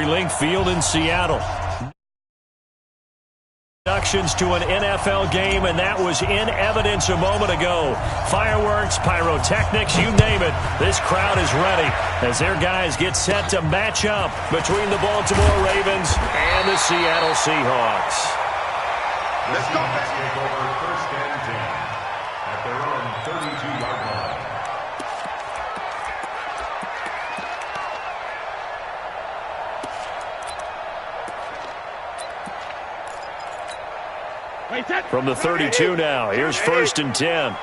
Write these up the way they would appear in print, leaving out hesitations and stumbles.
Link Field in Seattle. Introductions to an NFL game, and that was in evidence a moment ago. Fireworks, pyrotechnics, you name it. This crowd is ready as their guys get set to match up between the Baltimore Ravens and the Seattle Seahawks. Let's go back. Take over first and 10 at their own 32-yard line. From the 32 now, here's first and 10.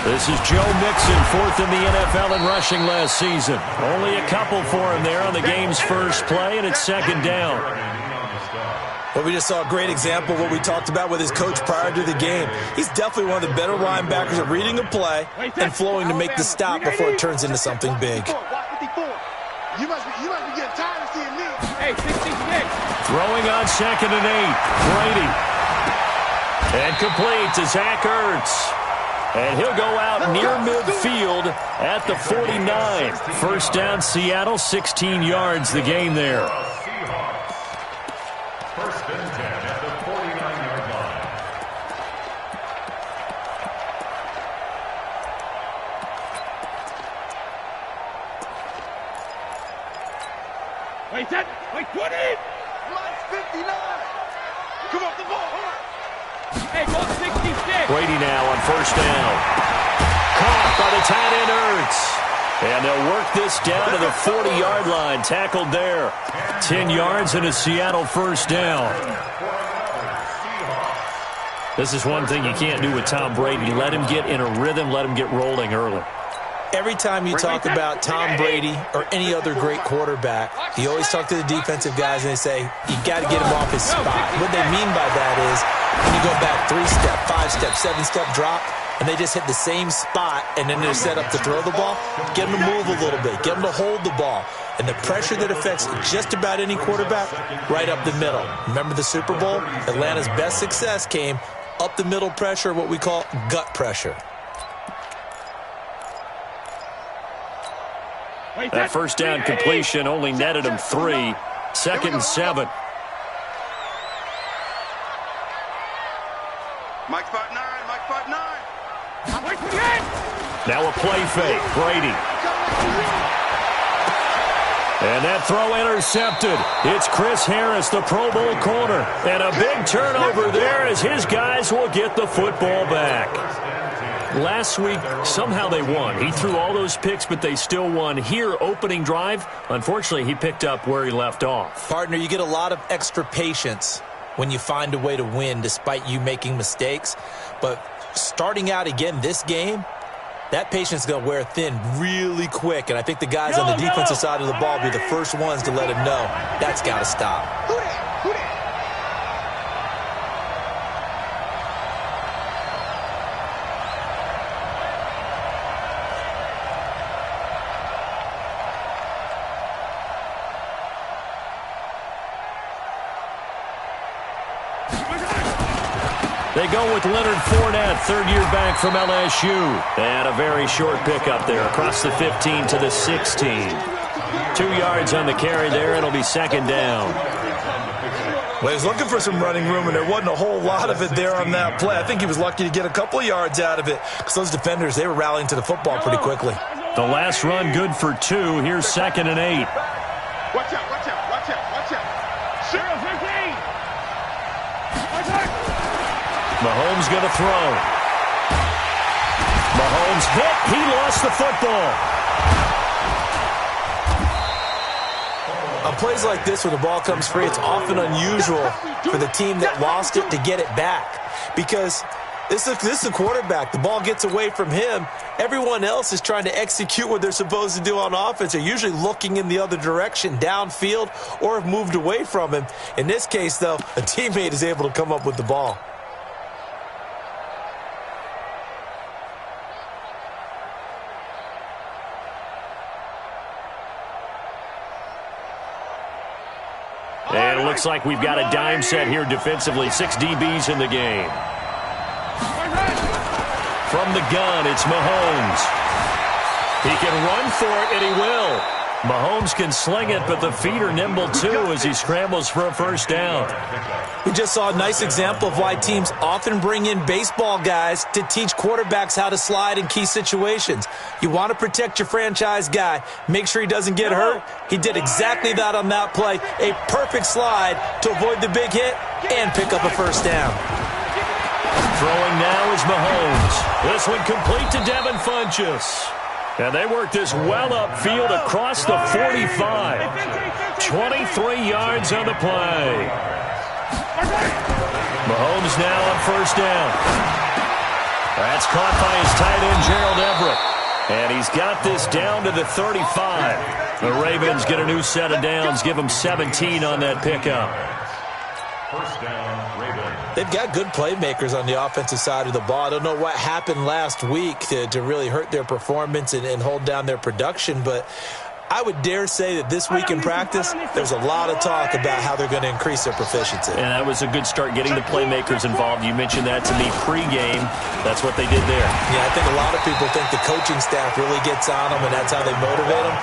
This is Joe Mixon, fourth in the NFL in rushing last season. Only a couple for him there on the game's first play, and it's second down. Well, we just saw a great example of what we talked about with his coach prior to the game. He's definitely one of the better linebackers at reading a play and flowing to make the stop before it turns into something big. You must be getting tired of seeing me. Hey, 66. Throwing on second and 8. Brady. And complete to Zach Ertz. And he'll go out near midfield at the 49. First down, Seattle, 16 yards the game there. First and 10 at the 49-yard line. Wait, 10. Wait, 20. Mike 59. Come on, the ball. Hey, ball 66. Brady now on first down. Caught by the tight end Ertz. And they'll work this down to the 40-yard line. Tackled there. 10 yards and a Seattle first down. This is one thing you can't do with Tom Brady. Let him get in a rhythm. Let him get rolling early. Every time you talk about Tom Brady or any other great quarterback, you always talk to the defensive guys and they say, you got to get him off his spot. What they mean by that is when you go back 3-step, 5-step, 7-step drop, and they just hit the same spot, and then they're set up to throw the ball, get them to move a little bit, get them to hold the ball. And the pressure that affects just about any quarterback, right up the middle. Remember the Super Bowl? Atlanta's best success came up the middle pressure, what we call gut pressure. That first down completion only netted him 3. Second and 7. Mike 59. Mike 59. Now a play fake. Brady. And that throw intercepted. It's Chris Harris, the Pro Bowl corner. And a big turnover there as his guys will get the football back. Last week, somehow they won. He threw all those picks, but they still won. Here, opening drive, unfortunately, he picked up where he left off. Partner, you get a lot of extra patience when you find a way to win despite you making mistakes. But starting out again this game, that patience is going to wear thin really quick. And I think the guys on the defensive side of the ball will be the first ones to let him know that's got to stop. Who that? Who that? They go with Leonard Fournette, third-year back from LSU. And a very short pickup there across the 15 to the 16. 2 yards on the carry there. It'll be second down. Well, he was looking for some running room, and there wasn't a whole lot of it there on that play. I think he was lucky to get a couple of yards out of it because those defenders, they were rallying to the football pretty quickly. The last run good for 2. Here's second and 8. Watch out, watch out, watch out, watch out. 0-15. Mahomes going to throw. Mahomes hit. He lost the football. On plays like this, when the ball comes free, it's often unusual for the team that lost it to get it back. Because this is a quarterback. The ball gets away from him. Everyone else is trying to execute what they're supposed to do on offense. They're usually looking in the other direction, downfield, or have moved away from him. In this case, though, a teammate is able to come up with the ball. And it looks like we've got a dime set here defensively. 6 DBs in the game. From the gun, it's Mahomes. He can run for it, and he will. Mahomes can sling it, but the feet are nimble too as he scrambles for a first down. We just saw a nice example of why teams often bring in baseball guys to teach quarterbacks how to slide in key situations. You want to protect your franchise guy. Make sure he doesn't get hurt. He did exactly that on that play. A perfect slide to avoid the big hit and pick up a first down. Throwing now is Mahomes. This one complete to Devin Funchess. And they work this well upfield across the 45. 23 yards on the play. Mahomes now on first down. That's caught by his tight end, Gerald Everett. And he's got this down to the 35. The Ravens get a new set of downs, give them 17 on that pickup. First down, Ravens. They've got good playmakers on the offensive side of the ball. I don't know what happened last week to really hurt their performance and hold down their production, but I would dare say that this week in practice, there's a lot of talk about how they're going to increase their proficiency. And that was a good start, getting the playmakers involved. You mentioned that to me pregame. That's what they did there. Yeah, I think a lot of people think the coaching staff really gets on them, and that's how they motivate them.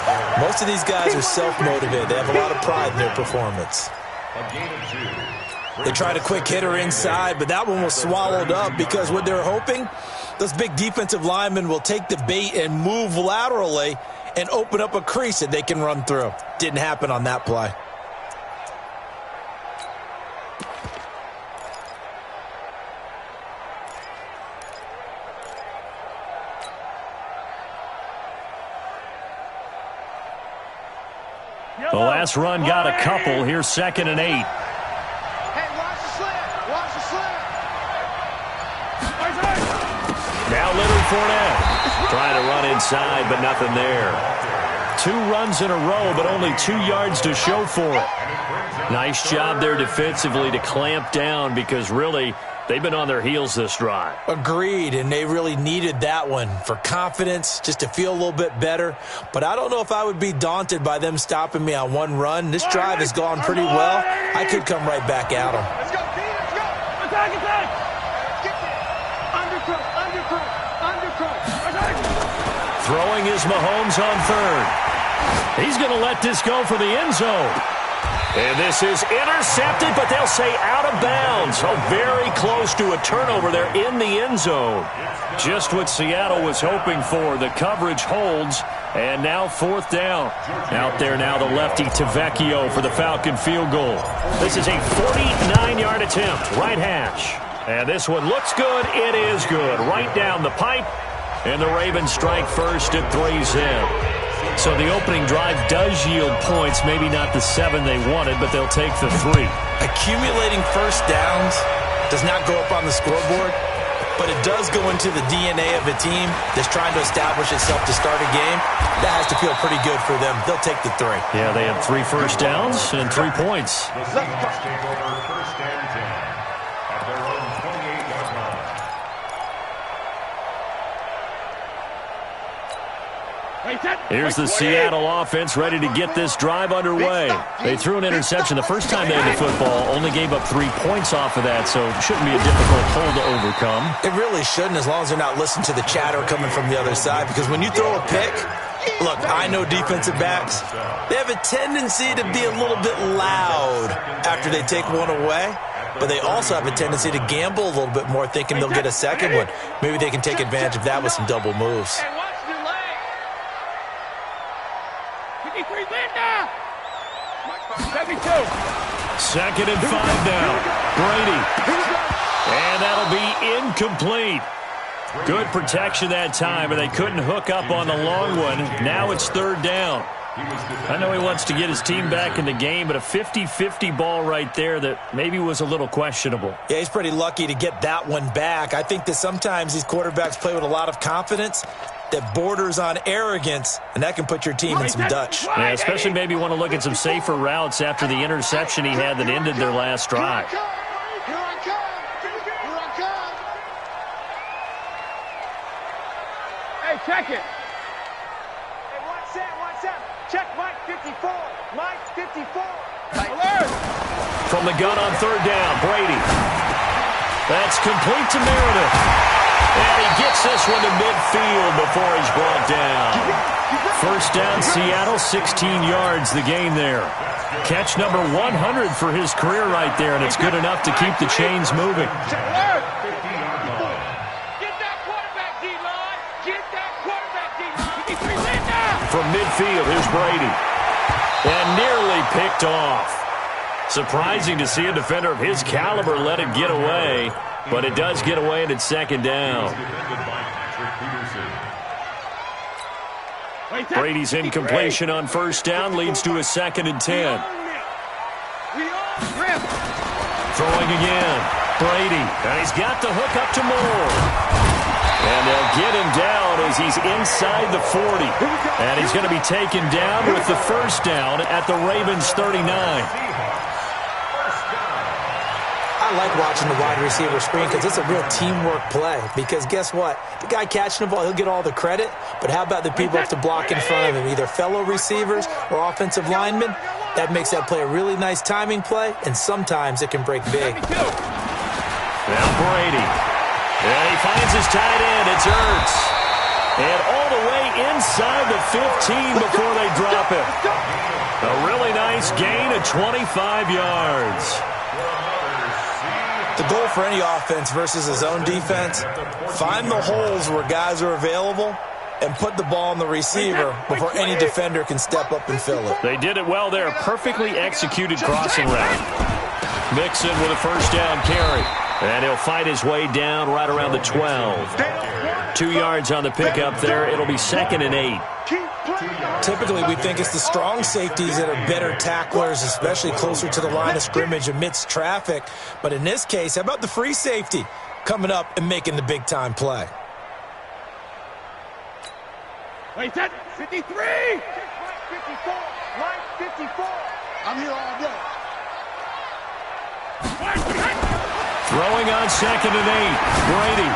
Most of these guys are self-motivated. They have a lot of pride in their performance. A gain of 2. They tried a quick hitter inside, but that one was swallowed up because what they're hoping, those big defensive linemen will take the bait and move laterally and open up a crease that they can run through. Didn't happen on that play. The last run got a couple. Here's 2nd and 8. Now Leonard Fournette trying to run inside, but nothing there. 2 runs in a row, but only 2 yards to show for it. Nice job there defensively to clamp down because really they've been on their heels this drive. Agreed, and they really needed that one for confidence, just to feel a little bit better. But I don't know if I would be daunted by them stopping me on one run. This drive has gone pretty well. I could come right back at them. Let's go, Pete, let's go. Attack, attack. Throwing is Mahomes on third. He's going to let this go for the end zone. And this is intercepted, but they'll say out of bounds. Oh, very close to a turnover there in the end zone. Just what Seattle was hoping for. The coverage holds, and now 4th down. Out there now the lefty Tavecchio for the Falcon field goal. This is a 49-yard attempt, right hash. And this one looks good. It is good. Right down the pipe. And the Ravens strike first at 3's in. So the opening drive does yield points. Maybe not the 7 they wanted, but they'll take the 3. Accumulating first downs does not go up on the scoreboard, but it does go into the DNA of a team that's trying to establish itself to start a game. That has to feel pretty good for them. They'll take the 3. Yeah, they had 3 first downs and 3 points. The Seahawks take over 1st and 10 at their own 28-yard line. Here's the Seattle offense ready to get this drive underway. They threw an interception the first time they had the football, only gave up 3 points off of that, so it shouldn't be a difficult hole to overcome. It really shouldn't, as long as they're not listening to the chatter coming from the other side, because when you throw a pick, look, I know defensive backs, they have a tendency to be a little bit loud after they take one away, but they also have a tendency to gamble a little bit more, thinking they'll get a second one. Maybe they can take advantage of that with some double moves. 2nd and 5 now. Brady. And that'll be incomplete. Good protection that time, and they couldn't hook up on the long one. Now it's 3rd down. I know he wants to get his team back in the game, but a 50-50 ball right there that maybe was a little questionable. Yeah, he's pretty lucky to get that one back. I think that sometimes these quarterbacks play with a lot of confidence that borders on arrogance, and that can put your team in some Dutch. Yeah, especially maybe want to look at some safer routes after the interception he had that ended their last drive. Hey, check it. Hey, watch that. Check Mike 54. Mike 54. Alert. From the gun on 3rd down, Brady. That's complete to Meredith. And he gets this one to midfield before he's brought down. First down, Seattle, 16 yards the gain there. Catch number 100 for his career right there, and it's good enough to keep the chains moving. Get that quarterback, D-line. Get that quarterback, D-line. From midfield, here's Brady. And nearly picked off. Surprising to see a defender of his caliber let it get away, but it does get away and it's second down. Brady's incompletion on first down leads to a 2nd and 10. Throwing again. Brady, and he's got the hook up to Moore. And they'll get him down as he's inside the 40. And he's going to be taken down with the first down at the Ravens 39. I like watching the wide receiver screen because it's a real teamwork play. Because guess what? The guy catching the ball, he'll get all the credit. But how about the people who have to block in front of him, either fellow receivers or offensive linemen? That makes that play a really nice timing play, and sometimes it can break big. Now Brady. And he finds his tight end. It's Ertz. And all the way inside the 15 before they drop it. A really nice gain of 25 yards. The goal for any offense versus his own defense, find the holes where guys are available and put the ball on the receiver before any defender can step up and fill it. They did it well there. Perfectly executed crossing route. Mixon with a first down carry. And he'll fight his way down right around the 12. 2 yards on the pickup there. It'll be 2nd and 8. Typically, we think it's the strong safeties that are better tacklers, especially closer to the line of scrimmage amidst traffic. But in this case, how about the free safety coming up and making the big-time play? Wait, that 53! 54, Mike 54. I'm here all day. Throwing on 2nd and 8. Brady.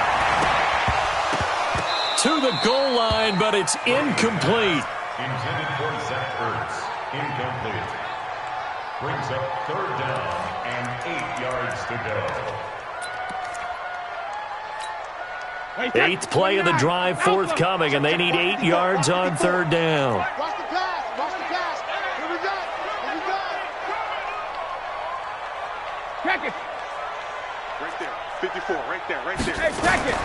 To the goal line, but it's incomplete. Intended for Zach Ertz. Incomplete. Brings up 3rd down and 8 yards to go. 8th play of the drive forthcoming, and they need 8 yards on 3rd down. Watch the pass. Watch the pass. Here we go. Here we go. Check it. Right there. 54. Right there. Right there. Hey, check it.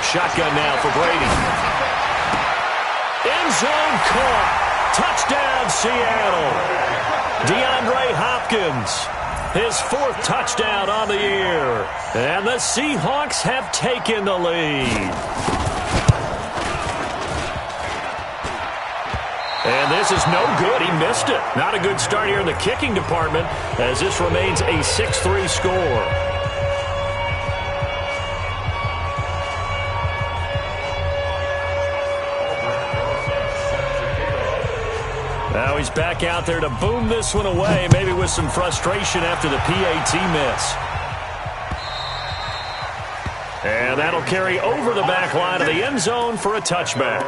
Shotgun now for Brady. End zone caught. Touchdown, Seattle. DeAndre Hopkins, his 4th touchdown on the year. And the Seahawks have taken the lead. And this is no good. He missed it. Not a good start here in the kicking department as this remains a 6-3 score. Now he's back out there to boom this one away, maybe with some frustration after the PAT miss. And that'll carry over the back line of the end zone for a touchback.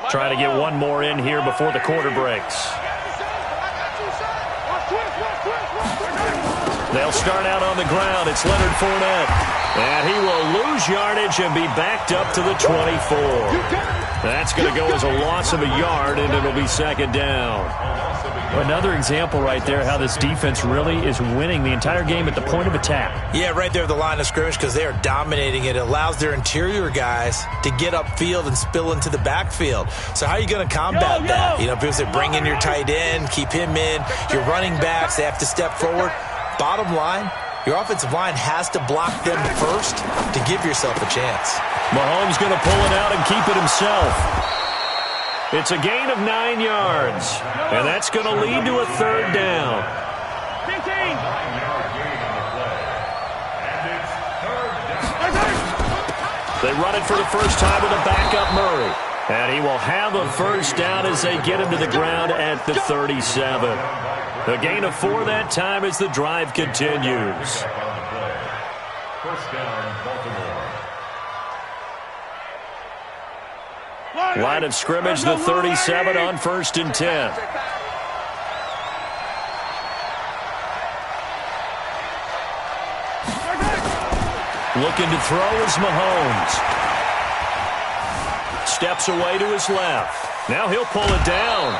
Trying to get one more in here before the quarter breaks. They'll start out on the ground. It's Leonard Fournette. And he will lose yardage and be backed up to the 24. That's going to go as a loss of a yard, and it'll be 2nd down. Another example right there how this defense really is winning the entire game at the point of attack. Yeah, right there at the line of scrimmage because they are dominating it. It allows their interior guys to get upfield and spill into the backfield. So how are you going to combat that? You know, because they bring in your tight end, keep him in. Your running backs, they have to step forward. Bottom line, your offensive line has to block them first to give yourself a chance. Mahomes going to pull it out and keep it himself. It's a gain of 9 yards, and that's going to lead to a 3rd down. 15. They run it for the first time with a backup Murray. And he will have a first down as they get him to the ground at the 37. A gain of 4 that time as the drive continues. First down, Baltimore. Line of scrimmage, the 37 on 1st and 10. Looking to throw is Mahomes. Steps away to his left. Now he'll pull it down.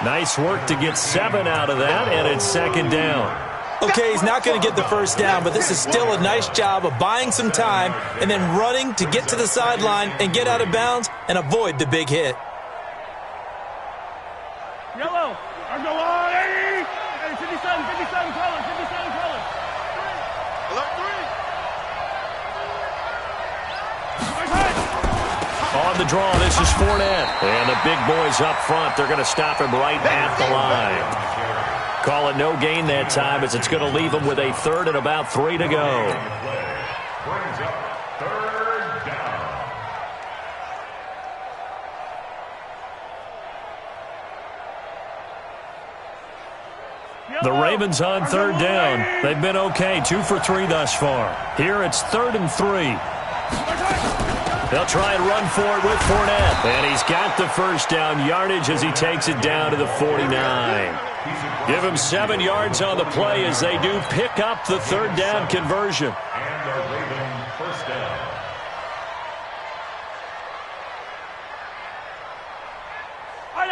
Nice work to get 7 out of that, and it's 2nd down. Okay, he's not going to get the first down, but this is still a nice job of buying some time and then running to get to the sideline and get out of bounds and avoid the big hit. Yellow. Go on, 80. 57 colors, 57 colors. 3. On the draw, this is Fournette. And the big boys up front, they're going to stop him right at the line. Call it no gain that time as it's going to leave him with a 3rd and about 3 to go. Brings up 3rd down. The Ravens on 3rd down. They've been okay, 2 for 3 thus far. Here it's 3rd and 3. They'll try and run for it with Fournette. And he's got the first down yardage as he takes it down to the 49. Give him 7 yards on the play as they do pick up the 3rd down conversion. And a Raven first down.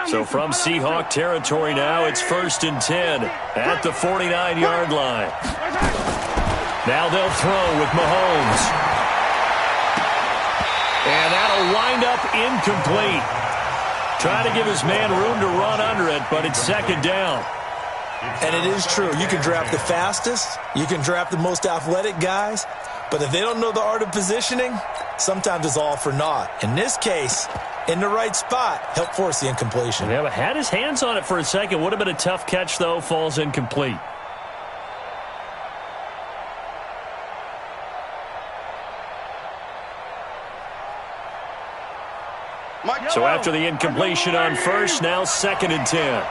So from Seahawk territory now, it's 1st and 10 at the 49-yard line. Now they'll throw with Mahomes. And that'll wind up incomplete. Trying to give his man room to run under it, but it's 2nd down. And it is true. You can draft the fastest. You can draft the most athletic guys. But if they don't know the art of positioning, sometimes it's all for naught. In this case, in the right spot, help force the incompletion. Yeah, but had his hands on it for a second. Would have been a tough catch, though. Falls incomplete. So after the incompletion on 1st, now 2nd and 10.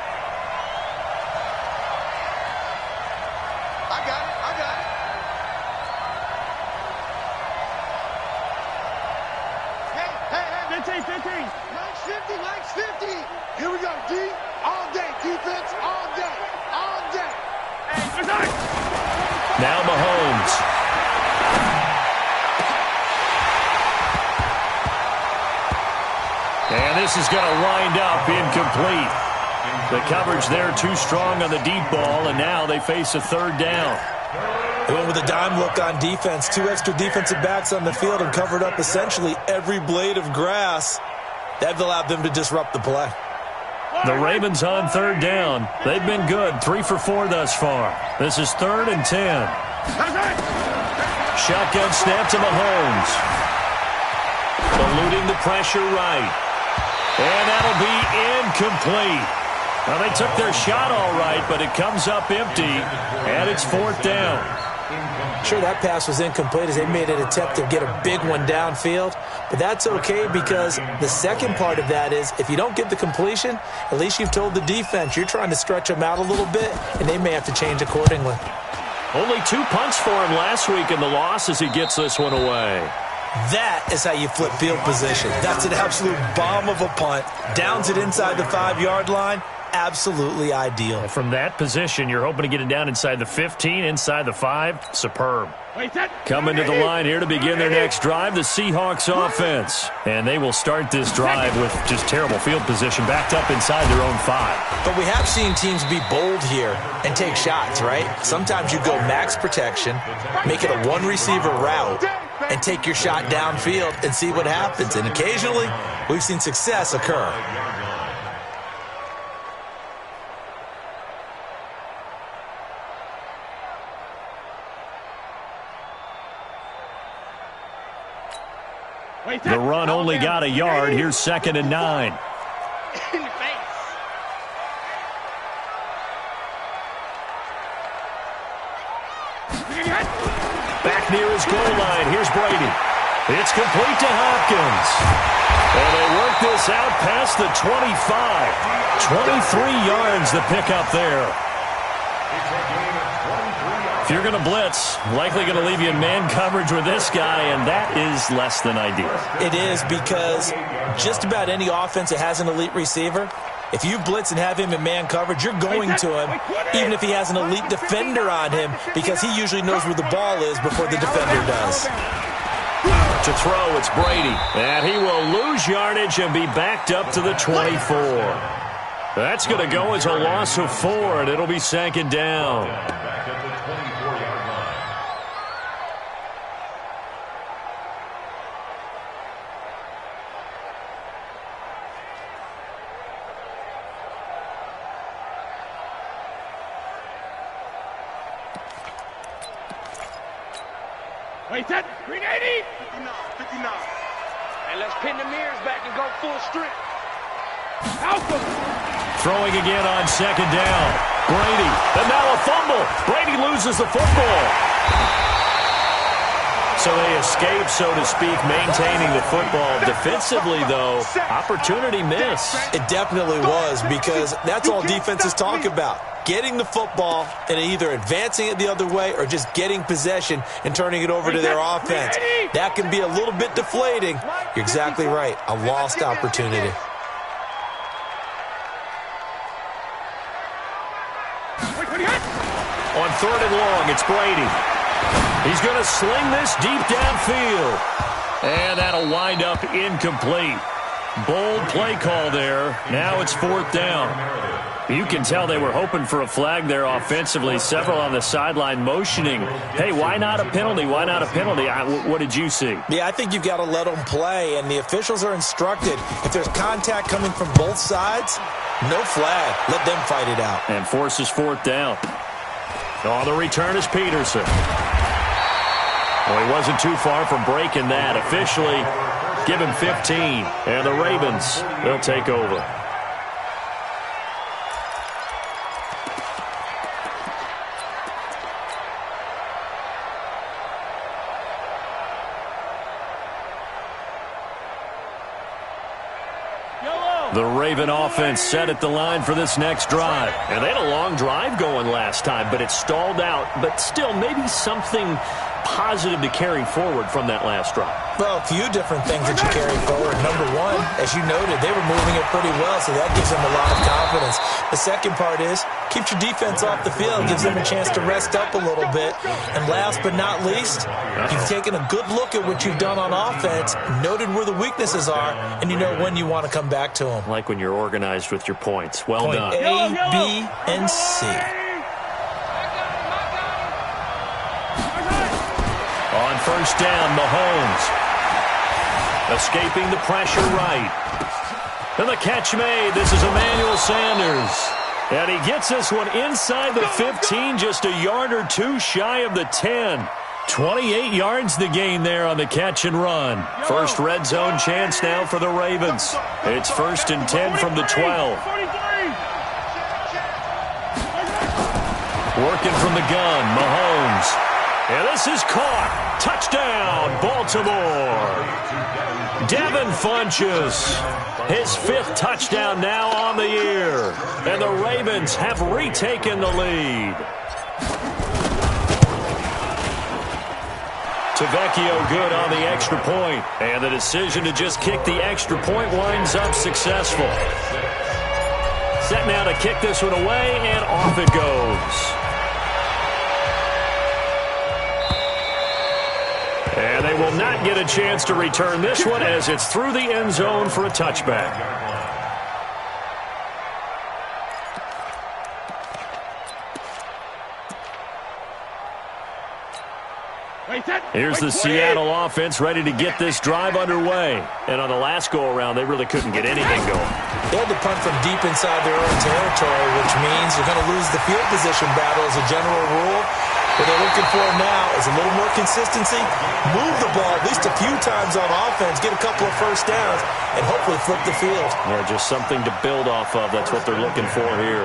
I got it. 15. Likes 50. Here we go, D. All day. Defense, all day. Now Mahomes. And this is going to wind up incomplete. The coverage there too strong on the deep ball, and now they face a 3rd down. They went with a dime look on defense. 2 extra defensive backs on the field and covered up essentially every blade of grass. That allowed them to disrupt the play. The Ravens on 3rd down. They've been good, 3 for 4 thus far. This is 3rd and 10. Shotgun snap to Mahomes. Eluding the pressure right. And that'll be incomplete. Well, they took their shot all right, but it comes up empty, and it's 4th down. Sure, that pass was incomplete as they made an attempt to get a big one downfield, but that's okay because the second part of that is if you don't get the completion, at least you've told the defense you're trying to stretch them out a little bit, and they may have to change accordingly. Only 2 punts for him last week in the loss as he gets this one away. That is how you flip field position. That's an absolute bomb of a punt. Downs it inside the 5-yard line. Absolutely ideal. From that position, you're hoping to get it down inside the 15, inside the 5. Superb. Coming to the line here to begin their next drive, the Seahawks offense. And they will start this drive with just terrible field position backed up inside their own 5. But we have seen teams be bold here and take shots, right? Sometimes you go max protection, make it a 1-receiver route, and take your shot downfield and see what happens. And occasionally, we've seen success occur. The run only got a yard. Here's 2nd and 9. In the face. Back near his goal line. Here's Brady. It's complete to Hopkins. And they work this out past the 25. 23 yards to pick up there. If you're going to blitz, likely going to leave you in man coverage with this guy, and that is less than ideal. It is, because just about any offense that has an elite receiver, if you blitz and have him in man coverage, you're going to him, even if he has an elite defender on him, because he usually knows where the ball is before the defender does. To throw, it's Brady, and he will lose yardage and be backed up to the 24. That's going to go as a loss of 4, and it'll be second down. Back at the 24-yard line. Wait, set. Green 80. 59. And let's pin the mirrors back and go full strength. Alpha. Throwing again on second down. Brady, and now a fumble. Brady loses the football. So they escape, so to speak, maintaining the football. Defensively, though, opportunity miss. It definitely was, because that's all defenses talk about. Getting the football and either advancing it the other way or just getting possession and turning it over to their offense. That can be a little bit deflating. You're exactly right. A lost opportunity. On third and long, it's Brady. He's going to sling this deep downfield. And that'll wind up incomplete. Bold play call there. Now it's fourth down. You can tell they were hoping for a flag there offensively. Several on the sideline motioning, hey, why not a penalty? Why not a penalty? What did you see? Yeah, I think you've got to let them play, and the officials are instructed. If there's contact coming from both sides, no flag. Let them fight it out. And forces fourth down. On the return is Peterson. Well, he wasn't too far from breaking that. Officially, give him 15. And the Ravens, they'll take over. The Raven offense set at the line for this next drive. And they had a long drive going last time, but it stalled out. But still, maybe something positive to carry forward from that last drive. Well, a few different things that you carry forward. Number one, as you noted, they were moving it pretty well, so that gives them a lot of confidence. The second part is, keeps your defense off the field, gives them a chance to rest up a little bit. And last but not least, you've taken a good look at what you've done on offense, noted where the weaknesses are, and you know when you want to come back to them. Like when you're organized with your points. Well done. Point A, B, and C. On first down, Mahomes. Escaping the pressure right. And the catch made. This is Emmanuel Sanders. And he gets this one inside the 15, just a yard or two shy of the 10. 28 yards the gain there on the catch and run. First red zone chance now for the Ravens. It's first and 10 from the 12. Working from the gun, Mahomes. And this is caught. Touchdown, Baltimore. Devin Funchess, his 5th touchdown now on the year. And the Ravens have retaken the lead. Tavecchio good on the extra point. And the decision to just kick the extra point winds up successful. Set now to kick this one away, and off it goes. And they will not get a chance to return this one as it's through the end zone for a touchback. Here's the Seattle offense ready to get this drive underway. And on the last go-around, they really couldn't get anything going. They had to punt from deep inside their own territory, which means you're going to lose the field position battle as a general rule. What they're looking for now is a little more consistency, move the ball at least a few times on offense, get a couple of first downs, and hopefully flip the field. Yeah, just something to build off of. That's what they're looking for here.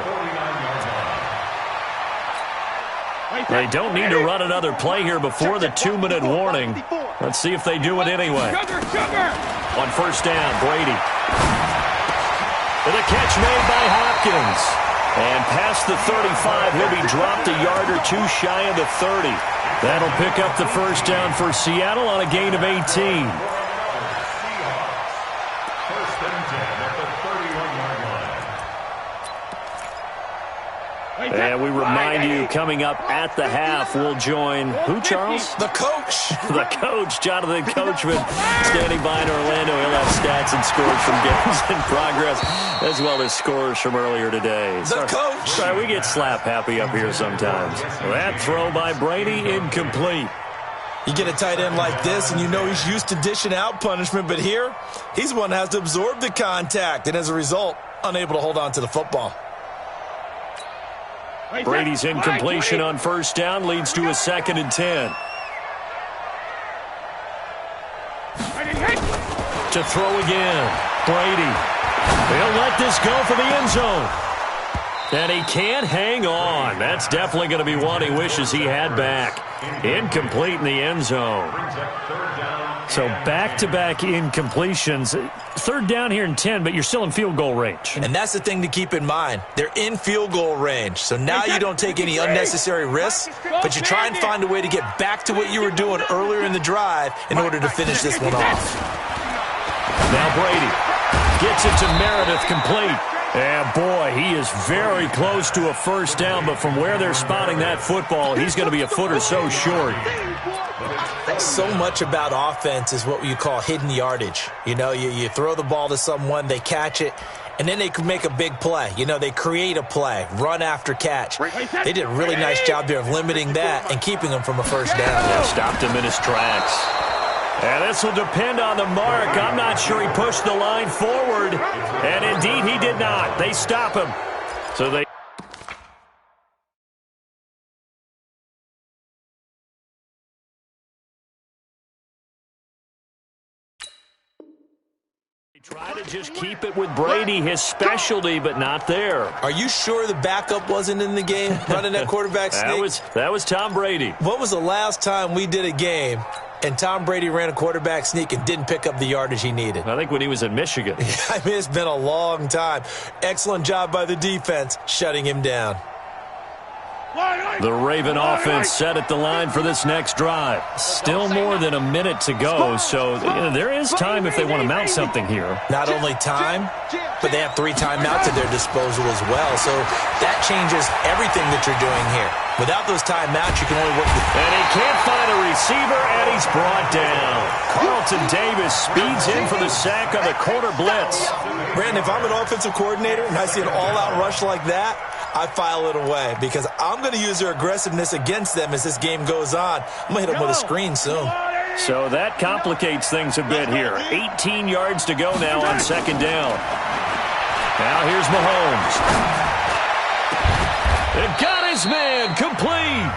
They don't need to run another play here before the 2-minute warning. Let's see if they do it anyway. On first down, Brady. And a catch made by Hopkins. And past the 35, he'll be dropped a yard or two shy of the 30. That'll pick up the first down for Seattle on a gain of 18. First and 10 at the 31-yard line. And we remind you, coming up at the half, we'll join who, Charles? The coach. The coach, Jonathan Coachman, standing by in Orlando. He'll have stats and scores from games in progress, as well as scores from earlier today. The coach. Sorry, we get slap happy up here sometimes. That throw by Brady, incomplete. You get a tight end like this, and you know he's used to dishing out punishment, but here, he's the one that has to absorb the contact, and as a result, unable to hold on to the football. Brady's incompletion on first down leads to a 2nd and 10. To throw again, Brady. He'll let this go for the end zone. And he can't hang on. That's definitely going to be one he wishes he had back. Incomplete in the end zone. So back-to-back incompletions. 3rd down here and 10, but you're still in field goal range. And that's the thing to keep in mind. They're in field goal range. So now you don't take any unnecessary risks, but you try and find a way to get back to what you were doing earlier in the drive in order to finish this one off. Now Brady gets it to Meredith, complete. And boy, he is very close to a first down, but from where they're spotting that football, he's going to be a foot or so short. So much about offense is what you call hidden yardage. You know, you throw the ball to someone, they catch it, and then they can make a big play. You know, they create a play, run after catch. They did a really nice job there of limiting that and keeping him from a first down. Yeah, stopped him in his tracks. And this will depend on the mark. I'm not sure he pushed the line forward. And indeed, he did not. They stop him. So they try to just keep it with Brady, his specialty, but not there. Are you sure the backup wasn't in the game running that quarterback sneak? That was Tom Brady. When was the last time we did a game and Tom Brady ran a quarterback sneak and didn't pick up the yardage he needed? I think when he was in Michigan. I mean, it's been a long time. Excellent job by the defense shutting him down. The Raven offense set at the line for this next drive. Still more than a minute to go, so there is time if they want to mount something here. Not only time, but they have 3 timeouts at their disposal as well, so that changes everything that you're doing here. Without those timeouts, you can only work with... And he can't find a receiver, and he's brought down. Carlton Davis speeds in for the sack on the corner blitz. Brandon, if I'm an offensive coordinator and I see an all-out rush like that, I file it away because I'm going to use their aggressiveness against them as this game goes on. I'm going to hit them with a screen soon. So that complicates things a bit here. 18 yards to go now on 2nd down. Now here's Mahomes. It got his man, complete.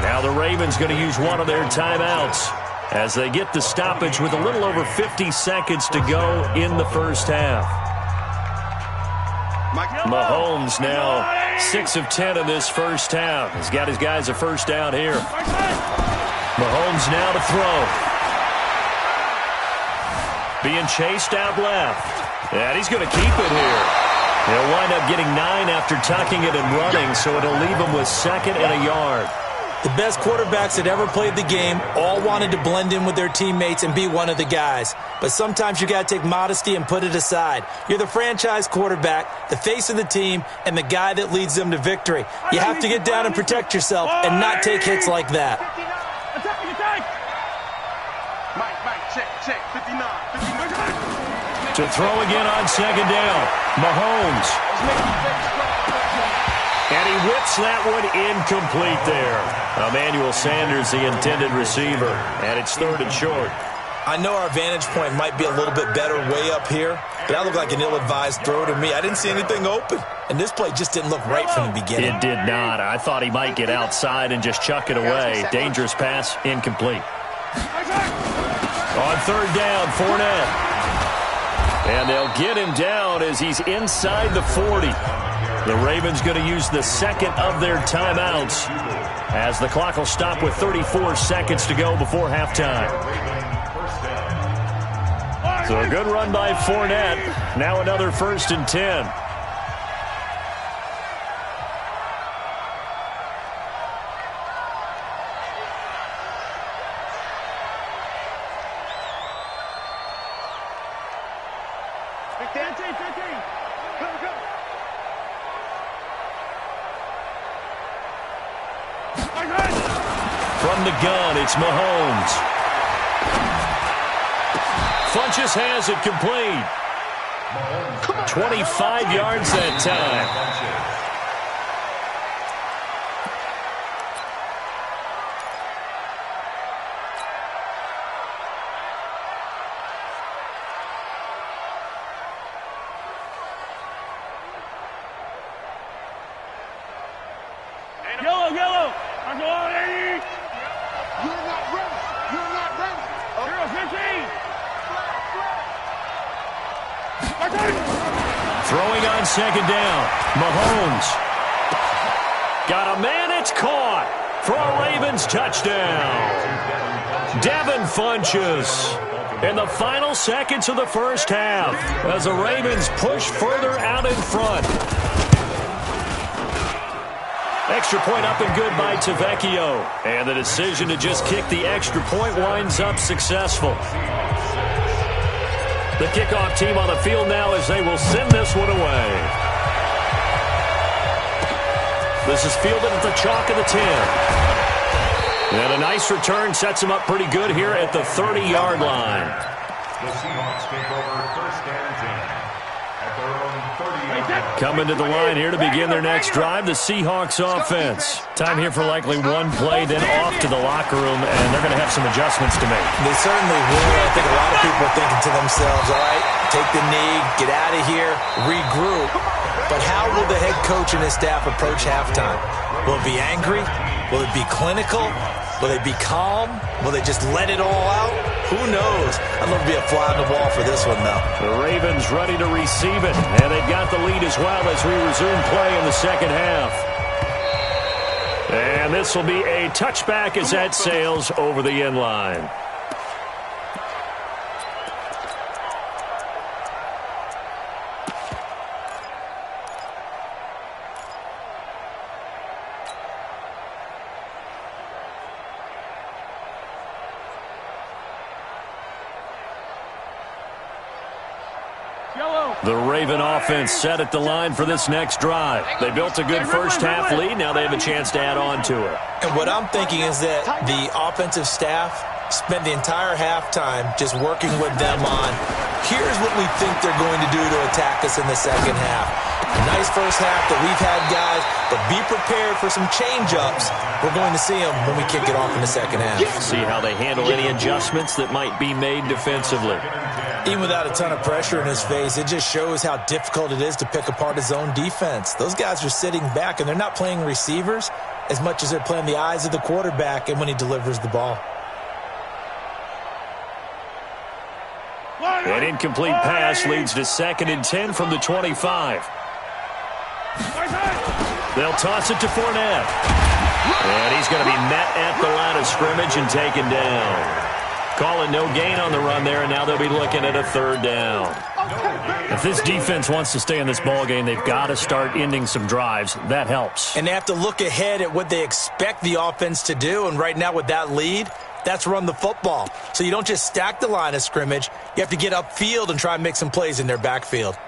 Now the Ravens going to use one of their timeouts as they get the stoppage with a little over 50 seconds to go in the first half. Mahomes now 6 of 10 in this first half. He's got his guys a first down here. Mahomes now to throw. Being chased out left. And he's going to keep it here. He'll wind up getting 9 after tucking it and running, so it'll leave him with 2nd and a yard. The best quarterbacks that ever played the game all wanted to blend in with their teammates and be one of the guys. But sometimes you got to take modesty and put it aside. You're the franchise quarterback, the face of the team, and the guy that leads them to victory. You have to get down and protect yourself and not take hits like that. To throw again on 2nd down. Mahomes. And he whips that one incomplete there. Emmanuel Sanders, the intended receiver. And it's 3rd and short. I know our vantage point might be a little bit better way up here, but that looked like an ill-advised throw to me. I didn't see anything open. And this play just didn't look right from the beginning. It did not. I thought he might get outside and just chuck it away. Dangerous pass, incomplete. On 3rd down, Fournette. And they'll get him down as he's inside the 40. The Ravens going to use the 2nd of their timeouts as the clock will stop with 34 seconds to go before halftime. So a good run by Fournette. Now another 1st and 10. From the gun, it's Mahomes. Funchess has it complete. 25 yards that time. Yellow, yellow. I'm going, Eddie. You're not ready. You're not ready. 0-15. Throwing on second down. Mahomes. Got a man, it's caught for a Ravens touchdown. Devin Funchess in the final seconds of the first half as the Ravens push further out in front. Extra point up and good by Tavecchio. And the decision to just kick the extra point winds up successful. The kickoff team on the field now as they will send this one away. This is fielded at the chalk of the 10. And a nice return sets him up pretty good here at the 30-yard line. The Seahawks take over first and 10 at their own 30-yard line. Coming to the line here to begin their next drive, the Seahawks offense. Time here for likely one play, then off to the locker room, and they're going to have some adjustments to make. They certainly will. I think a lot of people are thinking to themselves, all right, take the knee, get out of here, regroup. But how will the head coach and his staff approach halftime? Will it be angry? Will it be clinical? Will they be calm? Will they just let it all out? Who knows? I'd love to be a fly on the wall for this one, though. The Ravens ready to receive it, and they've got the lead as well as we resume play in the second half. And this will be a touchback as that sails over the end line. The Raven offense set at the line for this next drive. They built a good first half lead. Now they have a chance to add on to it. And what I'm thinking is that the offensive staff spent the entire halftime just working with them on, here's what we think they're going to do to attack us in the second half. A nice first half that we've had, guys, but be prepared for some change-ups. We're going to see them when we kick it off in the second half. See how they handle any adjustments that might be made defensively. Even without a ton of pressure in his face, it just shows how difficult it is to pick apart his own defense. Those guys are sitting back, and they're not playing receivers as much as they're playing the eyes of the quarterback and when he delivers the ball. An incomplete pass leads to 2nd and 10 from the 25. They'll toss it to Fournette. And he's going to be met at the line of scrimmage and taken down. Calling no gain on the run there, and now they'll be looking at a 3rd down. If this defense wants to stay in this ballgame, they've got to start ending some drives. That helps. And they have to look ahead at what they expect the offense to do, and right now with that lead, that's run the football. So you don't just stack the line of scrimmage. You have to get upfield and try and make some plays in their backfield.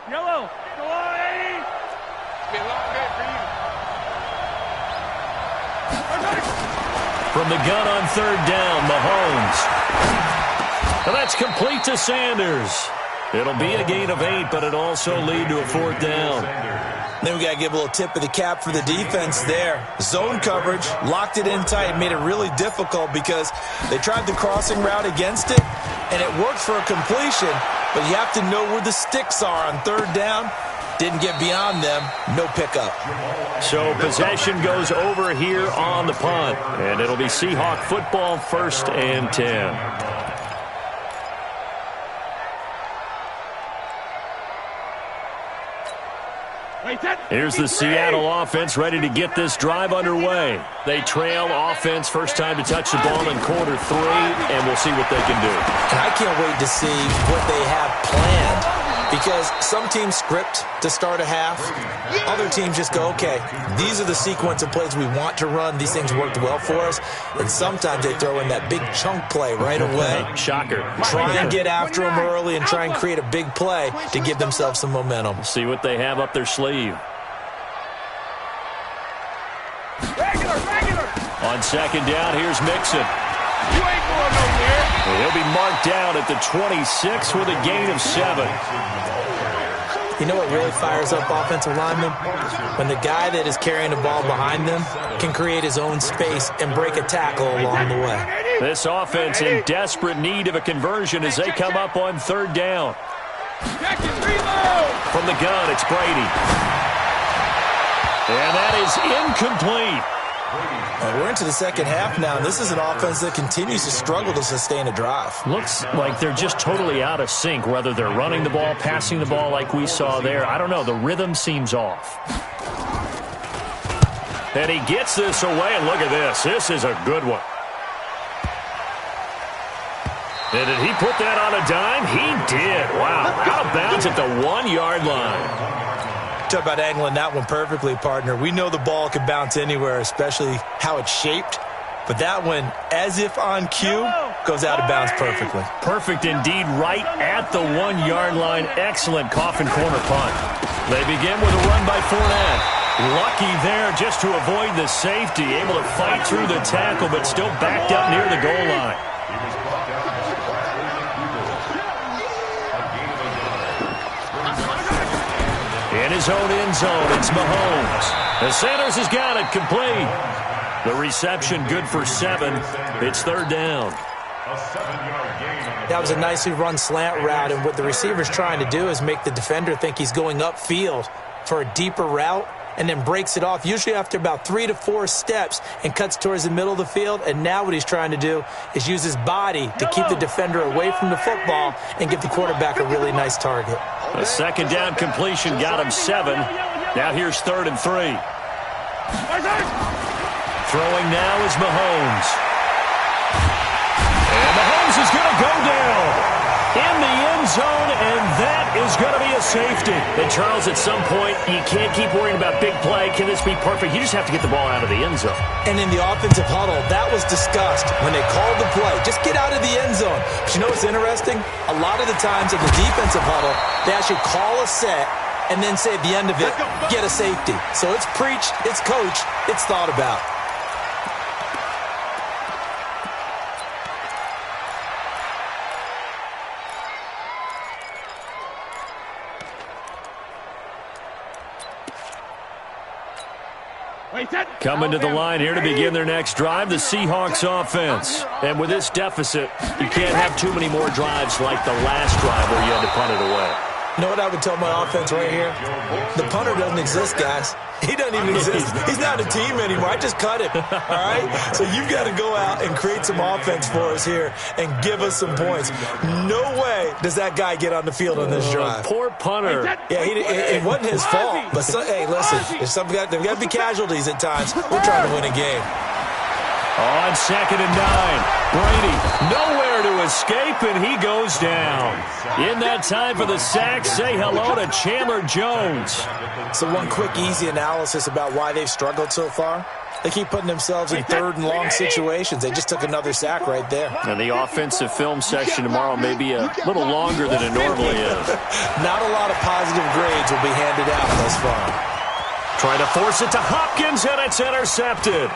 Yellow. Go on, Eddie. Be a long day for you. From the gun on 3rd down, Mahomes. And that's complete to Sanders. It'll be a gain of 8, but it also lead to a 4th down. Then we got to give a little tip of the cap for the defense there. Zone coverage, locked it in tight, made it really difficult because they tried the crossing route against it, and it worked for a completion, but you have to know where the sticks are on 3rd down. Didn't get beyond them, no pickup. So possession goes over here on the punt, and it'll be Seahawk football 1st and 10. Here's the Seattle offense ready to get this drive underway. They trail offense first time to touch the ball in quarter 3, and we'll see what they can do. And I can't wait to see what they have planned Because some teams script to start a half. Other teams just go, okay, these are the sequence of plays we want to run. These things worked well for us. And sometimes they throw in that big chunk play right away. Shocker. Try and get after them early and try and create a big play to give themselves some momentum. See what they have up their sleeve. On second down, here's Mixon. You ain't going nowhere. He'll be marked down at the 26 with a gain of 7. You know what really fires up offensive linemen? When the guy that is carrying the ball behind them can create his own space and break a tackle along the way. This offense in desperate need of a conversion as they come up on third down. From the gun, it's Brady. And that is incomplete. We're into the second half now, and this is an offense that continues to struggle to sustain a drive. Looks like they're just totally out of sync, whether they're running the ball, passing the ball like we saw there. I don't know. The rhythm seems off. And he gets this away, and look at this. This is a good one. And did he put that on a dime? He did. Wow. Out of bounds at the 1-yard line. Talk about angling that one perfectly, partner. We know the ball can bounce anywhere, especially how it's shaped. But that one, as if on cue, goes out of bounds perfectly. Perfect indeed, right at the 1-yard line. Excellent coffin corner punt. They begin with a run by Fournette. Lucky there just to avoid the safety. Able to fight through the tackle, but still backed up near the goal line. In his own end zone, it's Mahomes. And Sanders has got it complete. The reception good for 7. It's third down. That was a nicely run slant route, and what the receiver's trying to do is make the defender think he's going upfield for a deeper route and then breaks it off, usually after about 3 to 4 steps, and cuts towards the middle of the field. And now what he's trying to do is use his body to keep the defender away from the football and give the quarterback a really nice target. A second down completion got him 7. Now here's 3rd and 3. Throwing now is Mahomes. And Mahomes is going to go down in the end zone, and that is going to be a safety. And Charles, at some point, you can't keep worrying about big play. Can this be perfect? You just have to get the ball out of the end zone. And in the offensive huddle, that was discussed when they called the play. Just get out of the end zone. But you know what's interesting? A lot of the times in the defensive huddle, they actually call a set and then say at the end of it, get a safety. So it's preached, it's coached, it's thought about. Coming to the line here to begin their next drive, the Seahawks offense. And with this deficit, you can't have too many more drives like the last drive where you had to punt it away. You know what I would tell my offense right here? The punter doesn't exist, guys. He doesn't even exist. He's not a team anymore. I just cut him, all right? So you've got to go out and create some offense for us here and give us some points. No way does that guy get on the field on this drive. Poor punter. Yeah, it wasn't his fault. But, hey, listen, there's got to be casualties at times. We're trying to win a game. On 2nd and 9, Brady nowhere to escape, and he goes down. In that time for the sack, say hello to Chandler Jones. So one quick, easy analysis about why they've struggled so far. They keep putting themselves in 3rd and long situations. They just took another sack right there. And the offensive film session tomorrow may be a little longer than it normally is. Not a lot of positive grades will be handed out thus far. Trying to force it to Hopkins, and it's intercepted.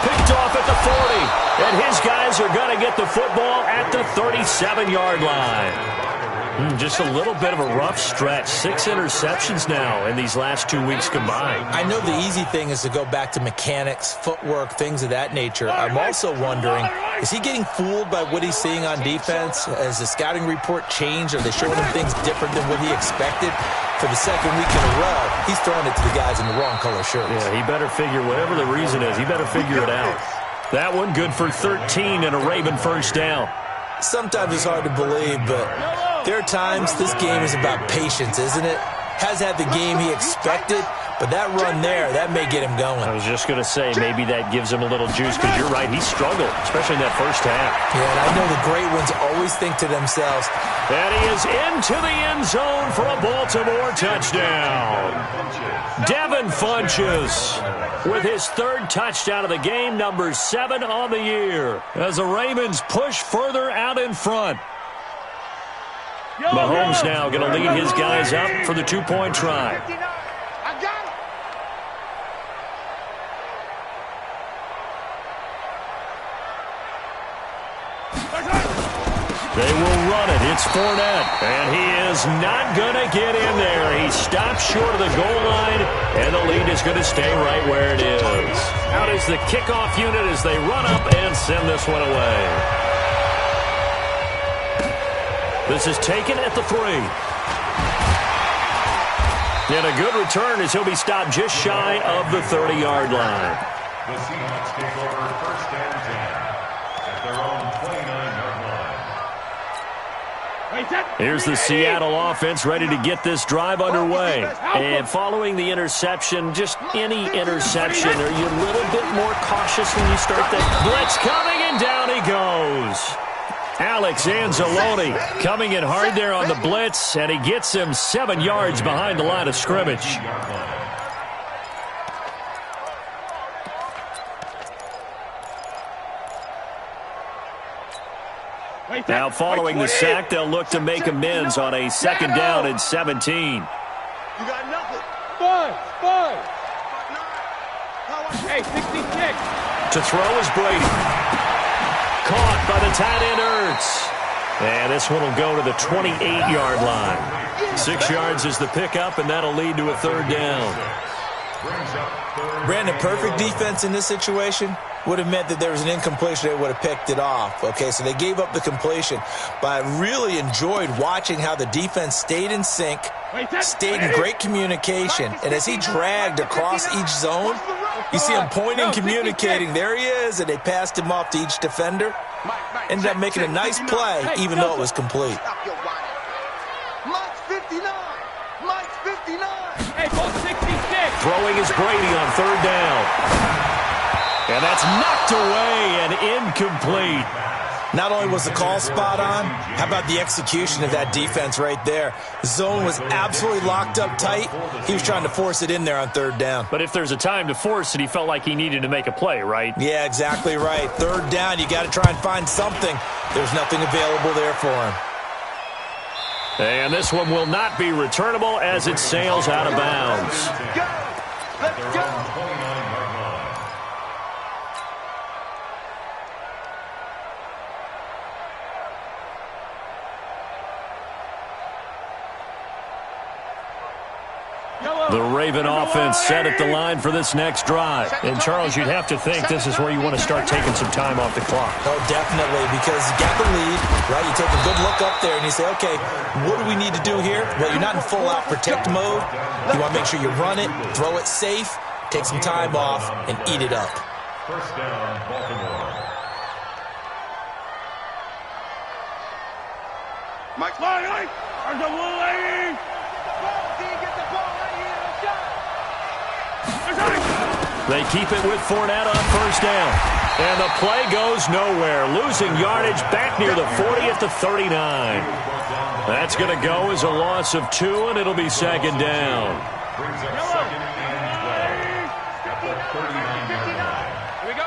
Picked off at the 40, and his guys are going to get the football at the 37-yard line. Just a little bit of a rough stretch. 6 interceptions now in these last 2 weeks combined. I know the easy thing is to go back to mechanics, footwork, things of that nature. I'm also wondering, is he getting fooled by what he's seeing on defense? Has the scouting report changed? Are they showing him things different than what he expected? For the 2nd week in a row, he's throwing it to the guys in the wrong color shirts. Yeah, he better figure, whatever the reason is, he better figure it out. That one good for 13 and a Raven first down. Sometimes it's hard to believe, but there are times this game is about patience, isn't it? Has had the game he expected, But that run there, that may get him going. I was just going to say, maybe that gives him a little juice, because you're right, he struggled, especially in that first half. Yeah, and I know the great ones always think to themselves. And he is into the end zone for a Baltimore touchdown. Devin Funchess with his third touchdown of the game, number 7 on the year, as the Ravens push further out in front. Mahomes now going to lead his guys up for the two-point try. I got it. They will run it. It's Fournette, and he is not going to get in there. He stops short of the goal line, and the lead is going to stay right where it is. Out is the kickoff unit as they run up and send this one away. This is taken at the 3. And a good return as he'll be stopped just shy of the 30-yard line. The Seahawks take over first and 10 at their own 29-yard line. Here's the Seattle offense ready to get this drive underway. And following the interception, just any interception, are you a little bit more cautious when you start that blitz coming, and down he goes. Alex Anzalone coming in hard there on the blitz, and he gets him 7 yards behind the line of scrimmage. Now following the sack, they'll look to make amends on a 2nd down and 17. You got nothing. 5. Hey, 66. To throw is Brady. Caught by the tight end Ertz. And this one will go to the 28-yard line. 6 yards is the pickup, and that'll lead to a 3rd down. Brandon, perfect defense in this situation would have meant that there was an incompletion. They would have picked it off. Okay, so they gave up the completion. But I really enjoyed watching how the defense stayed in sync, stayed in great communication. And as he dragged across each zone, you see him pointing, communicating. There he is, and they passed him off to each defender. Ended up making a nice play, even though it was complete. Mike's 59. Mike's 59. Hey, ball 66. Throwing is Brady on 3rd down. And that's knocked away and incomplete. Not only was the call spot on, how about the execution of that defense right there? The zone was absolutely locked up tight. He was trying to force it in there on 3rd down. But if there's a time to force it, he felt like he needed to make a play, right? Yeah, exactly right. 3rd down, you got to try and find something. There's nothing available there for him. And this one will not be returnable as it sails out of bounds. Let's go. The Raven offense set at the line for this next drive. And, Charles, you'd have to think this is where you want to start taking some time off the clock. Oh, definitely, because you got the lead, right? You take a good look up there and you say, okay, what do we need to do here? Well, you're not in full-out protect mode. You want to make sure you run it, throw it safe, take some time off, and eat it up. First down, Baltimore. Mike's Mike, there's a blue lady. They keep it with Fournette on 1st down. And the play goes nowhere. Losing yardage back near the 40 at the 39. That's going to go as a loss of 2, and it'll be 2nd down. Brings up 2nd and 12 at the 39-yard line. Here we go.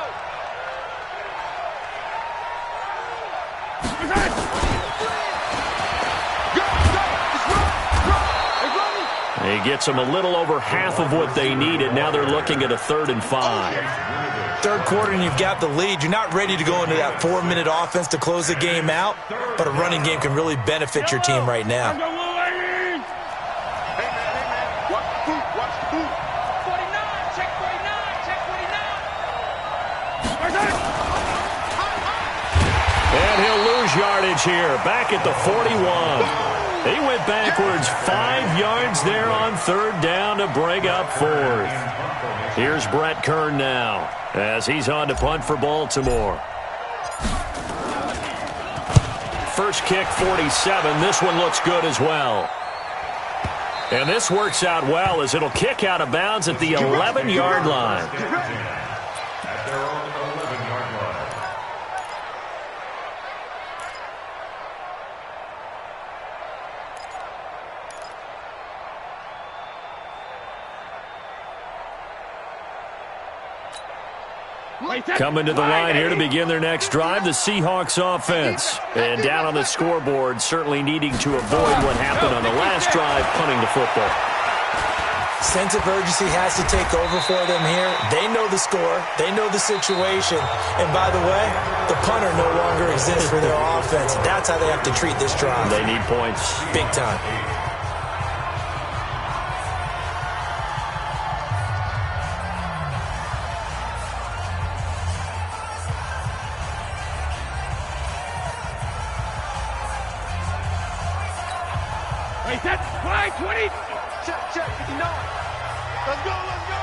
He gets them a little over half of what they needed. Now they're looking at a 3rd and 5. 3rd quarter and you've got the lead. You're not ready to go into that 4-minute offense to close the game out, but a running game can really benefit your team right now. Hey, man. Watch the boot. Watch the boot. 49. Check 49. Check 49. And he'll lose yardage here. Back at the 41. He went backwards 5 yards there on 3rd down to bring up 4th. Here's Brett Kern now as he's on to punt for Baltimore. First kick, 47. This one looks good as well. And this works out well as it'll kick out of bounds at the 11-yard line. At their own 11-yard line. Coming to the line here to begin their next drive, the Seahawks offense. And down on the scoreboard, certainly needing to avoid what happened on the last drive, punting the football. Sense of urgency has to take over for them here. They know the score. They know the situation. And by the way, the punter no longer exists for their offense. That's how they have to treat this drive. They need points. Big time. Set, fly, 20. Check, 59. Let's go, let's go.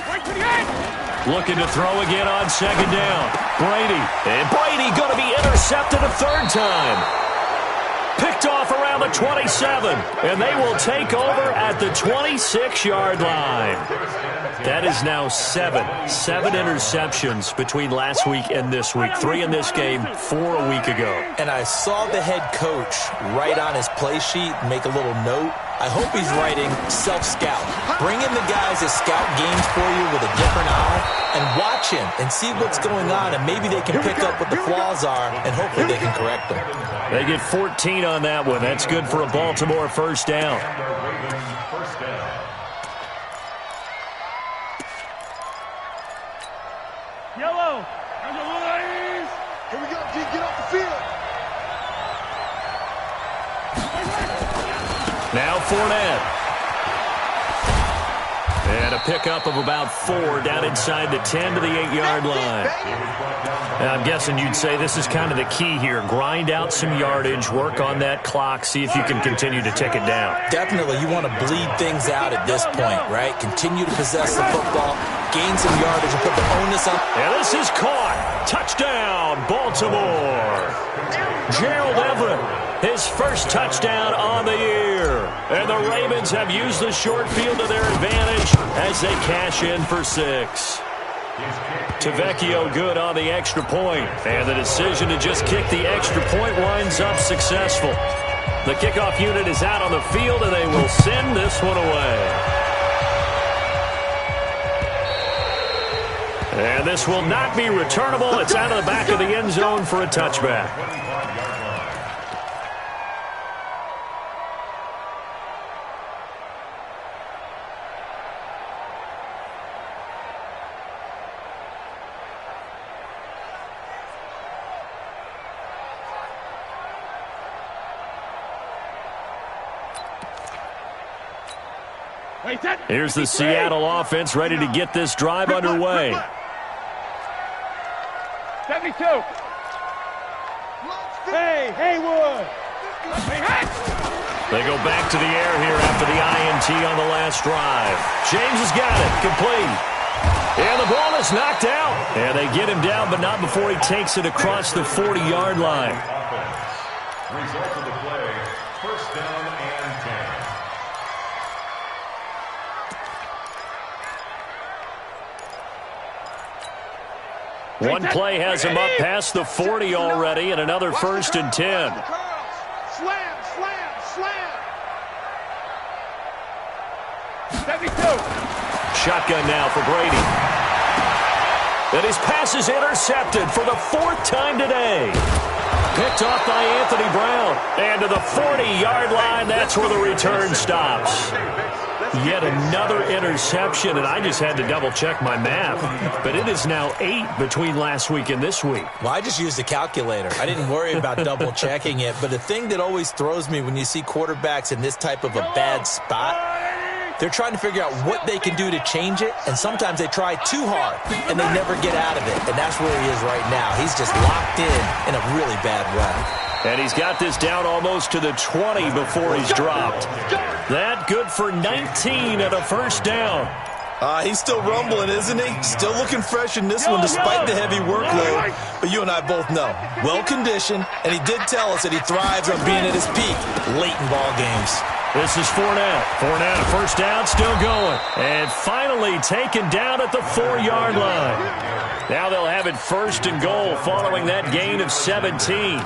Right, 28. Looking to throw again on second down. Brady. And Brady going to be intercepted a third time. Picked off around the 27. And they will take over at the 26-yard line. That is now seven interceptions between last week and this week. 3 in this game, 4 a week ago. And I saw the head coach write on his play sheet, make a little note. I hope he's writing self-scout. Bring in the guys that scout games for you with a different eye and watch him and see what's going on, and maybe they can pick up what the flaws are, and hopefully they can correct them. They get 14 on that one. That's good for a Baltimore first down. Yellow. There's a Louise. Here we go, G. Get off the field. Now Fournette. And a pickup of about 4 down inside the 10 to the 8-yard line. And I'm guessing you'd say this is kind of the key here. Grind out some yardage, work on that clock, see if you can continue to tick it down. Definitely, you want to bleed things out at this point, right? Continue to possess the football, gain some yardage, and put the onus on. And this is caught. Touchdown, Baltimore. Gerald Everett, his first touchdown on the year. And the Ravens have used the short field to their advantage as they cash in for 6. Tavecchio good on the extra point. And the decision to just kick the extra point winds up successful. The kickoff unit is out on the field, and they will send this one away. And this will not be returnable. It's out of the back of the end zone for a touchback. Here's the Seattle offense ready to get this drive underway. 72. Hey, Haywood. They go back to the air here after the INT on the last drive. James has got it. Complete. And the ball is knocked out. And they get him down, but not before he takes it across the 40-yard line. Result of the play, first down and 10. One play has him up past the 40 already, and another 1st and 10. Slam, slam, slam. 72. Shotgun now for Brady. And his pass is intercepted for the 4th time today. Picked off by Anthony Brown. And to the 40-yard line, that's where the return stops. Yet another interception, and I just had to double-check my math. But it is now 8 between last week and this week. Well, I just used a calculator. I didn't worry about double-checking it. But the thing that always throws me when you see quarterbacks in this type of a bad spot, they're trying to figure out what they can do to change it, and sometimes they try too hard, and they never get out of it. And that's where he is right now. He's just locked in a really bad way. And he's got this down almost to the 20 before he's dropped. That good for 19 at a first down. He's still rumbling, isn't he? Still looking fresh in this one despite the heavy workload. But you and I both know, well-conditioned, and he did tell us that he thrives on being at his peak late in ball games. This is Fournette. Fournette, a first down, still going. And finally taken down at the 4-yard line. Now they'll have it first and goal following that gain of 17.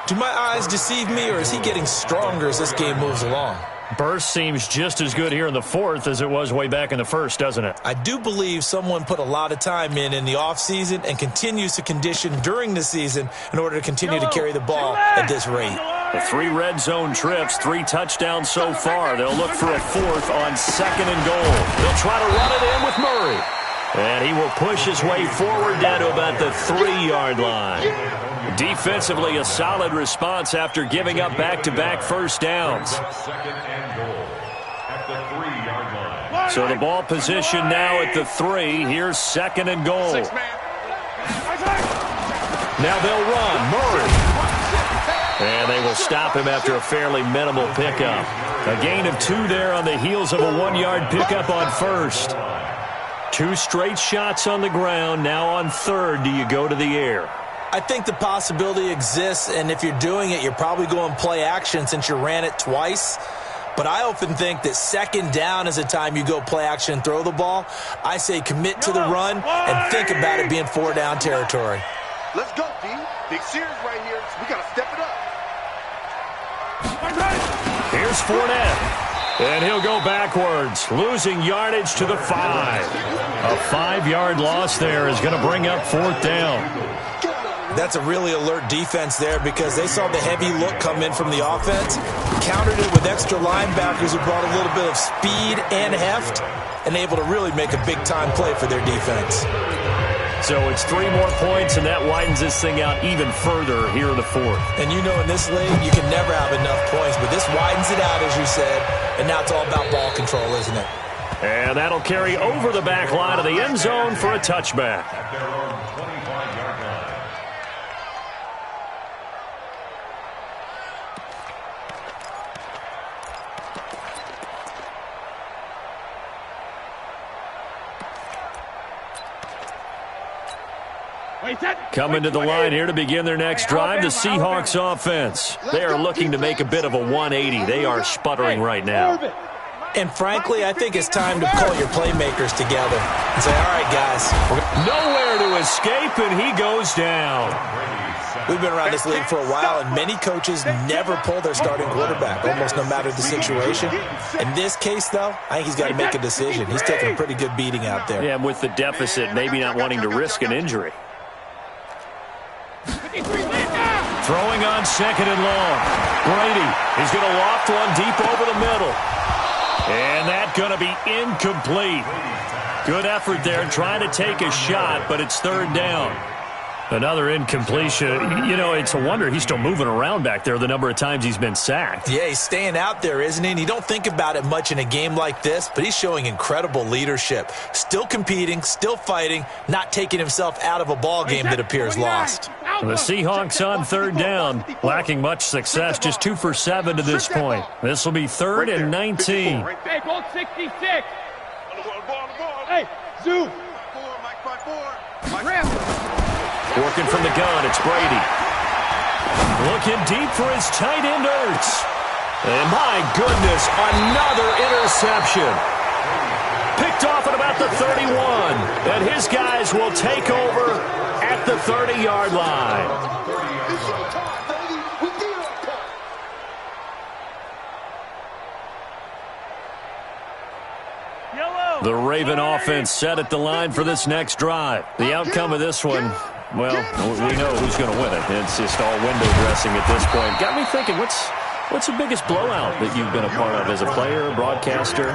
Do my eyes deceive me, or is he getting stronger as this game moves along? Burst seems just as good here in the fourth as it was way back in the first, doesn't it? I do believe someone put a lot of time in the offseason and continues to condition during the season in order to continue to carry the ball at this rate. The 3 red zone trips, 3 touchdowns so far. They'll look for a fourth on second and goal. They'll try to run it in with Murray. And he will push his way forward down to about the 3-yard line. Defensively, a solid response after giving up back-to-back first downs. Second and goal at the 3-yard line. So the ball position now at the 3. Here's second and goal. Now they'll run. Murray. And they will stop him after a fairly minimal pickup. A gain of 2 there on the heels of a 1-yard pickup on first. 2 straight shots on the ground. Now on third, do you go to the air? I think the possibility exists, and if you're doing it, you're probably going play action since you ran it twice. But I often think that second down is the time you go play action and throw the ball. I say commit to the run and think about it being 4-down territory. Let's go, D. Big series right here. We got to step it up. Here's Fournette. And he'll go backwards, losing yardage to the 5. A 5-yard loss there is going to bring up 4th down. That's a really alert defense there because they saw the heavy look come in from the offense, countered it with extra linebackers who brought a little bit of speed and heft, and able to really make a big-time play for their defense. So it's 3 more points, and that widens this thing out even further here in the 4th. And you know in this league, you can never have enough points, but this widens it out, as you said, and now it's all about ball control, isn't it? And that'll carry over the back line of the end zone for a touchback. At their own 25-yard line. Coming to the line here to begin their next drive, the Seahawks offense. They are looking to make a bit of a 180. They are sputtering right now. And frankly, I think it's time to call your playmakers together and say, all right, guys. Nowhere to escape, and he goes down. We've been around this league for a while, and many coaches never pull their starting quarterback, almost no matter the situation. In this case, though, I think he's got to make a decision. He's taking a pretty good beating out there. Yeah, with the deficit, maybe not wanting to risk an injury. Throwing on second and long. Brady is going to loft one deep over the middle. And that's going to be incomplete. Good effort there trying to take a shot, but it's 3rd down. Another incompletion. You know, it's a wonder he's still moving around back there the number of times he's been sacked. Yeah, he's staying out there, isn't he? And you don't think about it much in a game like this, but he's showing incredible leadership. Still competing, still fighting, not taking himself out of a ball game that appears lost. The Seahawks on 3rd down, lacking much success, just 2 for 7 to this point. This will be 3rd and 19. Hey, goal 66. Hey, zoom. Working from the gun, it's Brady. Looking deep for his tight end, Ertz. And my goodness, another interception. Picked off at about the 31. And his guys will take over at the 30-yard line. The Raven offense set at the line for this next drive. The outcome of this one, well, we know who's going to win it. It's just all window dressing at this point. Got me thinking, what's the biggest blowout that you've been a part of as a player, broadcaster?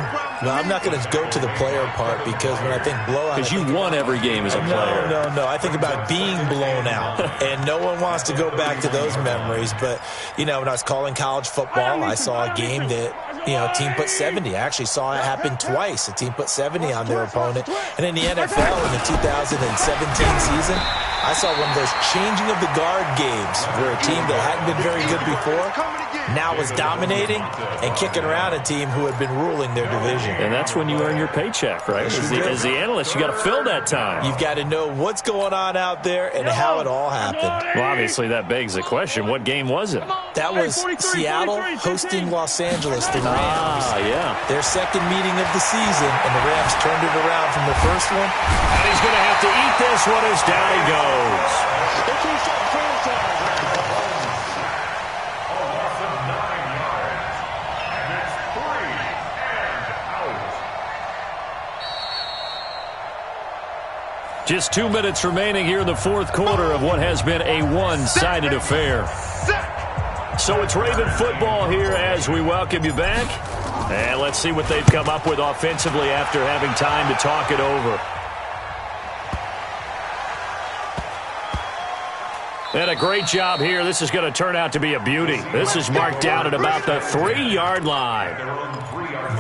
No, I'm not going to go to the player part because when I think blowout... Because you won every game as a player. No. I think about being blown out. And no one wants to go back to those memories. But, you know, when I was calling college football, I saw a game that, you know, a team put 70. I actually saw it happen twice. A team put 70 on their opponent. And in the NFL, in the 2017 season, I saw one of those changing of the guard games where a team that hadn't been very good before now was dominating and kicking around a team who had been ruling their division. And that's when you earn your paycheck, right? As the analyst, you got to fill that time. You've got to know what's going on out there and how it all happened. Well, obviously, that begs the question, what game was it? That was Seattle hosting Los Angeles, the Rams. Yeah. Their second meeting of the season, and the Rams turned it around from the first one. And he's going to have to eat this one as down he goes. Just 2 minutes remaining here in the fourth quarter of what has been a one-sided affair. So it's Raven football here as we welcome you back. And let's see what they've come up with offensively after having time to talk it over. And a great job here. This is going to turn out to be a beauty. This is marked down at about the 3-yard line.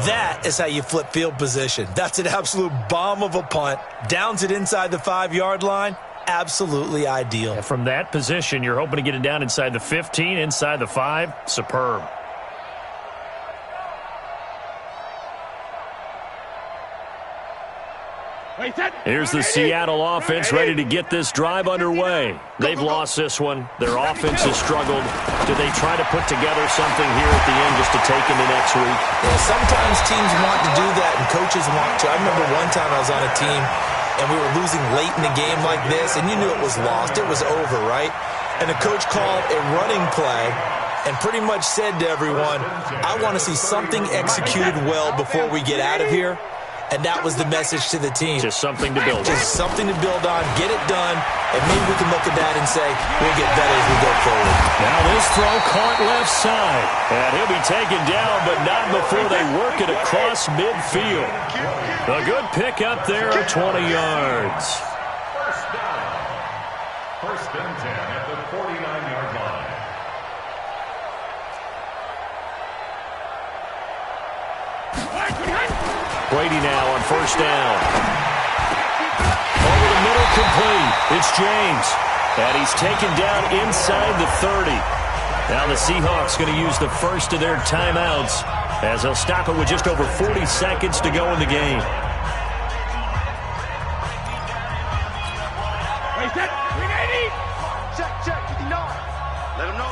That is how you flip field position. That's an absolute bomb of a punt. Downs it inside the 5-yard line. Absolutely ideal. And from that position, you're hoping to get it down inside the 15, inside the 5. Superb. Here's the Seattle offense ready to get this drive underway. They've lost this one. Their offense has struggled. Do they try to put together something here at the end just to take into next week? Yeah, sometimes teams want to do that and coaches want to. I remember one time I was on a team and we were losing late in the game like this, and you knew it was lost. It was over, right? And the coach called a running play and pretty much said to everyone, I want to see something executed well before we get out of here. And that was the message to the team. Just something to build on. Just something to build on, get it done, and maybe we can look at that and say, we'll get better as we go forward. Now this throw caught left side. And he'll be taken down, but not before they work it across midfield. A good pick up there at 20 yards. First and 10 at the 49-yard line. Brady now on first down. Over the middle, complete. It's James. And he's taken down inside the 30. Now the Seahawks going to use the first of their timeouts as they'll stop it with just over 40 seconds to go in the game. Check, 59. Let him know.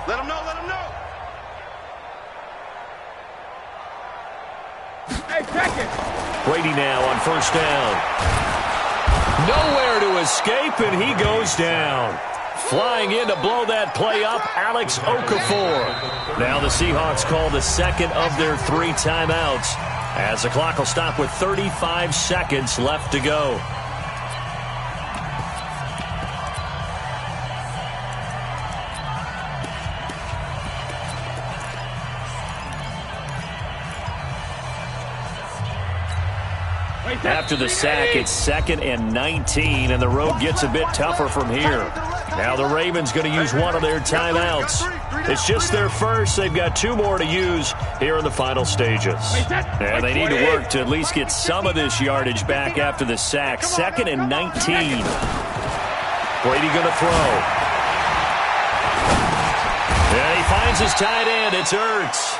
Let him know. Brady now on first down. Nowhere to escape, and he goes down. Flying in to blow that play up, Alex Okafor. Now the Seahawks call the second of their 3 timeouts as the clock will stop with 35 seconds left to go. After the sack, it's 2nd and 19, and the road gets a bit tougher from here. Now the Ravens going to use one of their timeouts. It's just their first. They've got 2 more to use here in the final stages. And they need to work to at least get some of this yardage back after the sack. 2nd and 19. Brady going to throw. And he finds his tight end. It's Ertz.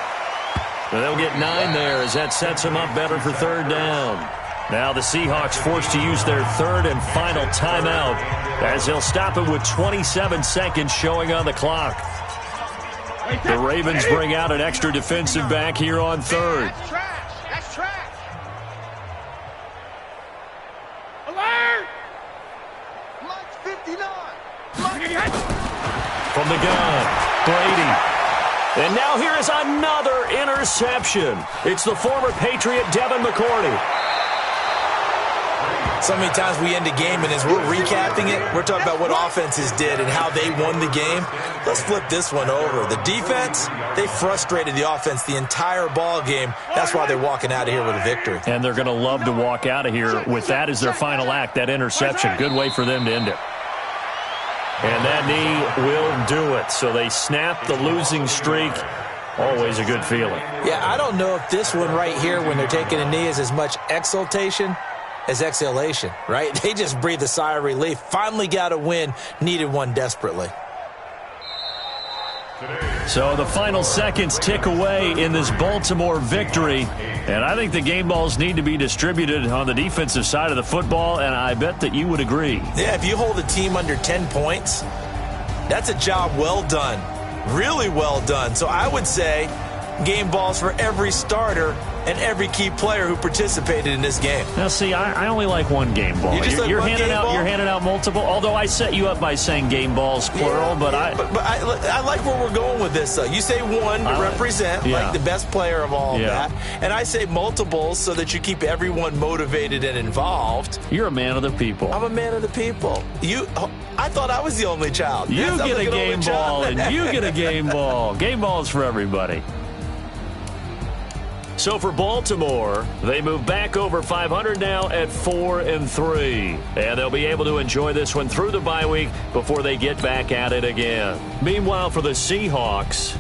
And they'll get 9 there as that sets him up better for 3rd down. Now the Seahawks forced to use their 3rd and final timeout as they'll stop it with 27 seconds showing on the clock. The Ravens bring out an extra defensive back here on 3rd. That's trash. Alert! Mike's 59. From the gun, Brady. And now here is another interception. It's the former Patriot Devin McCourty. So many times we end a game, and as we're recapping it, we're talking about what offenses did and how they won the game. Let's flip this one over. The defense, they frustrated the offense the entire ball game. That's why they're walking out of here with a victory. And they're going to love to walk out of here with that as their final act, that interception. Good way for them to end it. And that knee will do it. So they snap the losing streak. Always a good feeling. Yeah, I don't know if this one right here, when they're taking a knee, is as much exultation as exhalation, right? They just breathe a sigh of relief. Finally got a win. Needed one desperately. Today. So the final seconds tick away in this Baltimore victory. And I think the game balls need to be distributed on the defensive side of the football, and I bet that you would agree. Yeah, if you hold a team under 10 points, that's a job well done. Really well done. So I would say game balls for every starter and every key player who participated in this game. Now, see, I only like one game ball. You're handing out multiple, although I set you up by saying game balls, plural, but I like where we're going with this, though. You say one to represent, like the best player of all of that, and I say multiples so that you keep everyone motivated and involved. You're a man of the people. I'm a man of the people. I thought I was the only child. You get a game ball, and you get a game ball. Game balls for everybody. So for Baltimore, they move back over 500 now at 4-3. And they'll be able to enjoy this one through the bye week before they get back at it again. Meanwhile, for the Seahawks,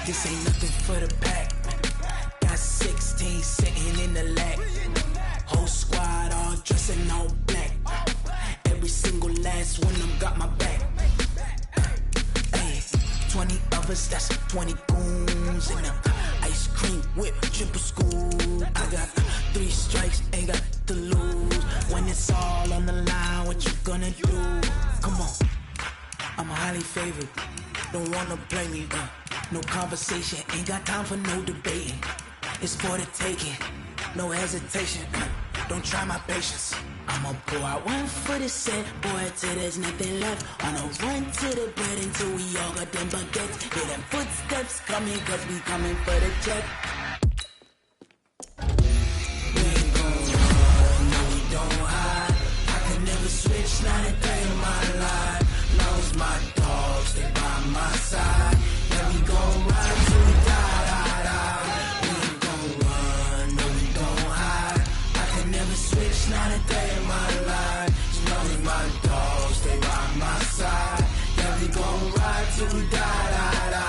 this ain't nothing for the pack. Got 16 sitting in the lap. Whole squad all dressing all black. Every single last one of them got my back. Hey, 20 of us, that's 20 goons in the ice cream whip, triple school. I got 3 strikes, ain't got to lose. When it's all on the line, what you gonna do? Come on, I'm highly favored. Don't wanna play me, no conversation, ain't got time for no debating. It's for the taking, no hesitation. Don't try my patience. I'ma pour out one for the set, boy, till there's nothing left. On a run to the bread until we all got them baguettes. Hear them footsteps coming, cause we coming for the check. We ain't gon' run, no we don't hide. I can never switch, not a day in my life. Long as my dogs stay by my side. Yeah, we gon' ride till we die, die, die. We ain't gon' run, no we don't hide. I can never switch, not a day in my life. As long as my dogs stay by my side. Yeah, we gon' ride till we die, die, die.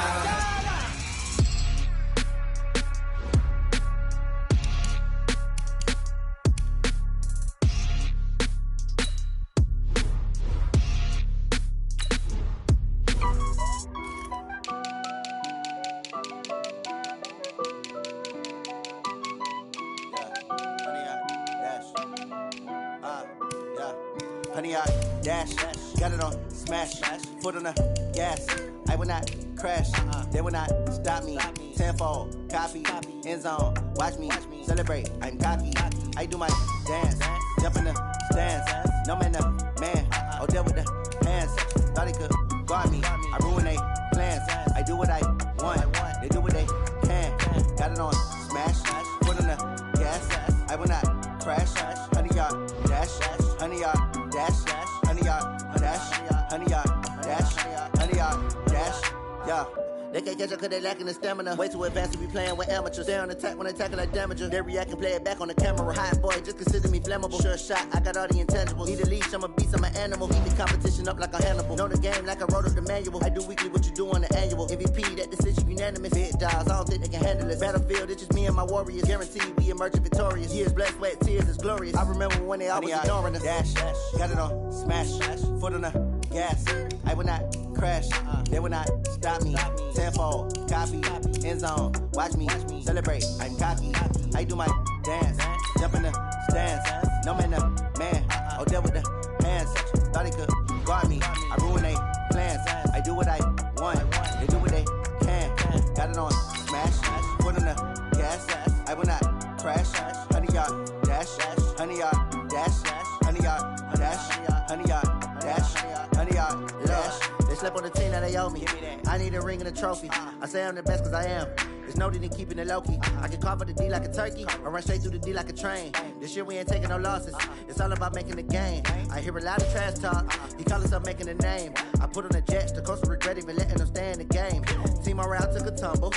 Honey, I dash, got it on smash, foot on the gas. I will not crash, they will not stop me. Tenfold, copy, end zone, watch me celebrate. I'm cocky, I do my dance, jump in the stands. No man, the man, oh, deal with the hands. Thought he could guard me, I ruin they plans. I do what I want, they do what they can. Got it on smash, foot on the gas. I will not crash, honey, y'all dash, honey, y'all dash, honey, y'all dash, honey, y'all dash, honey, y'all dash, yeah. They can't catch up cause they lacking the stamina. Way too advanced to be playing with amateurs. Stay on attack when they tackle like damager. They react and play it back on the camera. Hot boy, just consider me flammable. Sure shot, I got all the intangibles. Need a leash, I'm a beast, I'm an animal. Heat the competition up like a Hannibal. Know the game like I wrote up the manual. I do weekly what you do on the annual. MVP, that decision unanimous. Big dials, I don't think they can handle it. Battlefield, it's just me and my warriors. Guaranteed we emerging victorious. Years, blood, sweat, tears, it's glorious. I remember when they always ignoring us. Dash, got it on smash, foot on the gas. I will not crash, they will not stop me. Tenfold, copy, end zone, watch me celebrate. I'm cocky, I do my dance, jump in the stands. No man, the man, oh, deal with the hands. Thought he could guard me, I ruin they plans. I do what I want, they do what they can. Got it on smash, foot on the gas. I will not crash, honey, y'all dash, honey, y'all dash, honey, y'all dash, honey, y'all dash, honey, y'all dash. They slept on the team that they owe me. I need a ring and a trophy. I say I'm the best cause I am. There's no need in keeping it low-key. I can carve up the D like a turkey, or run straight through the D like a train. This year we ain't taking no losses. It's all about making the game. I hear a lot of trash talk. He call himself making a name. I put on the Jets. The coach will regret even letting them stay in the game. Team morale took a tumble.